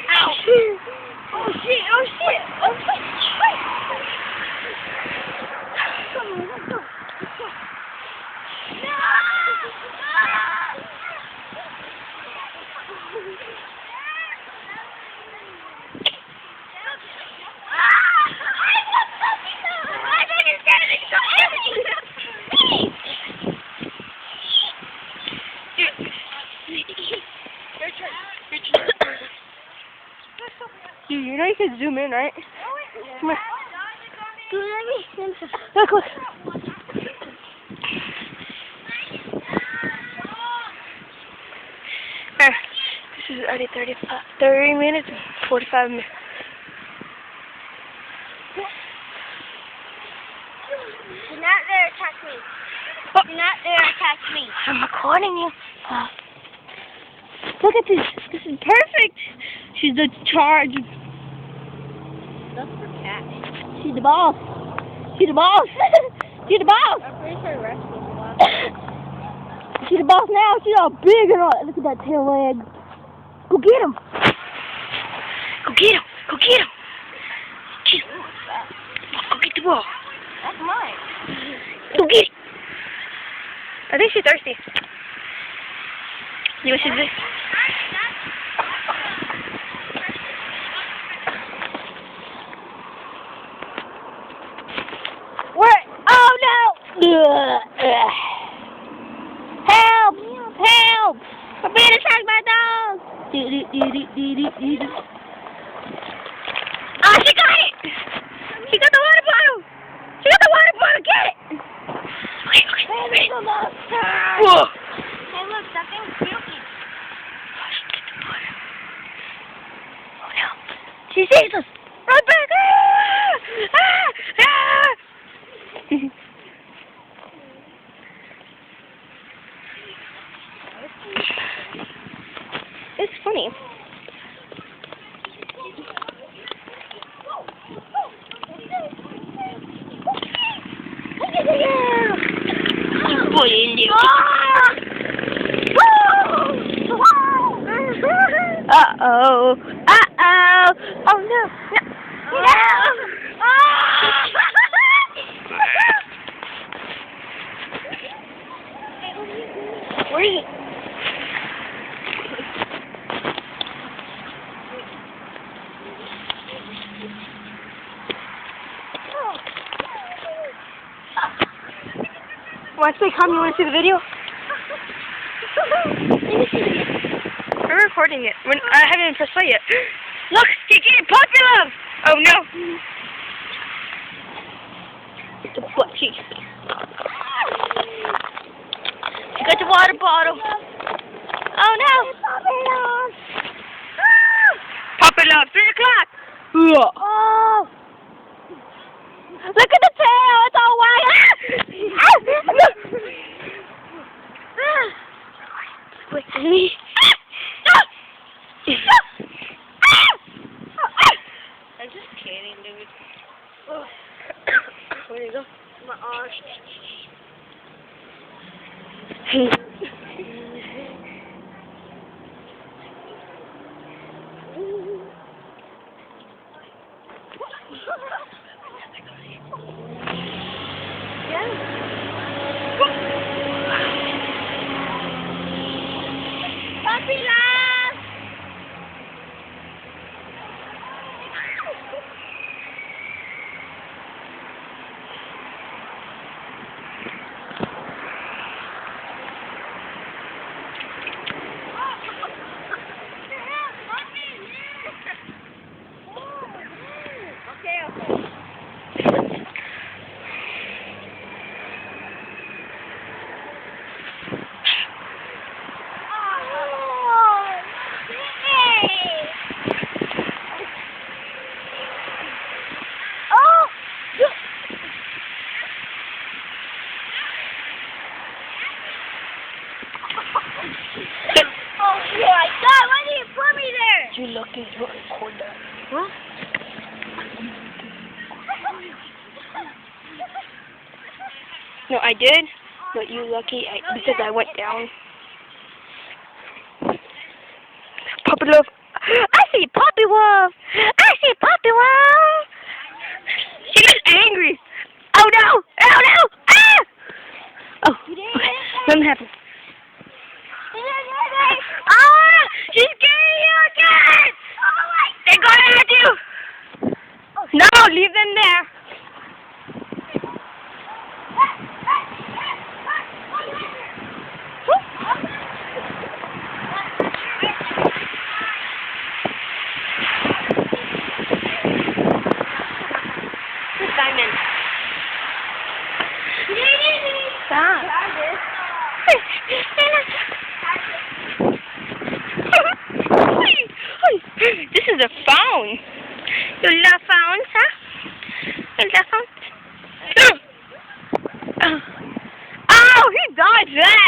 Ow! Oh shit! Oh shit! Oh shit! Come on, let's go. Let's go. No! Dude, you know you can zoom in, right? Come here. Dude, let me send some. Look, look. Here. This is already 30 minutes, 45 minutes. Do not dare attack me. Oh. Do not dare attack me. I'm recording you. Look at this. This is perfect. She's the charge. That's for cats. She's the boss. She's the boss. She's the boss. I'm pretty sure Rex was the last. She's the boss now. She's all big and all. Look at that tail leg. Go get him. Go get him. Go get him. Get him. Go get the ball. That's mine. Go get it. I think she's thirsty. You know what she's doing? Where? Oh no! Help! Help! I'm being attacked by dogs! Ah, she got it! She got the water bottle! She got the water bottle! Get it! Okay, okay. Hey, there's a monster! Whoa! Hey, look, that thing's puking. Oh no! She sees us! Run back! Ah! Ah! Ah! It's funny. Uh-oh. Uh-oh. Oh, no. No. Where is it? Once they come, you want to see the video? We're recording it. I haven't even pressed play yet. Look, it's getting popular! Oh no! The butt cheek. You got the water bottle. Oh no! Pop it up! 3 o'clock! Oh! Look at the tail! It's all white! Wait, me. I'm just kidding, dude. Where you go? My arm. Hey. Puppy love! Okay. Oh my God! Why did you put me there? You lucky to record that. Huh? No, I did, but you lucky because I went down. Puppy Love. I see Puppy Love. I see Puppy Love. She looks angry. Oh no! Oh no! Ah! Oh, okay. Nothing happened. Ah! She's getting you again! They're going at you! No, leave them there. Simon. Stop. This is a phone. You love phones, huh? You love phones? Oh, he dodged that.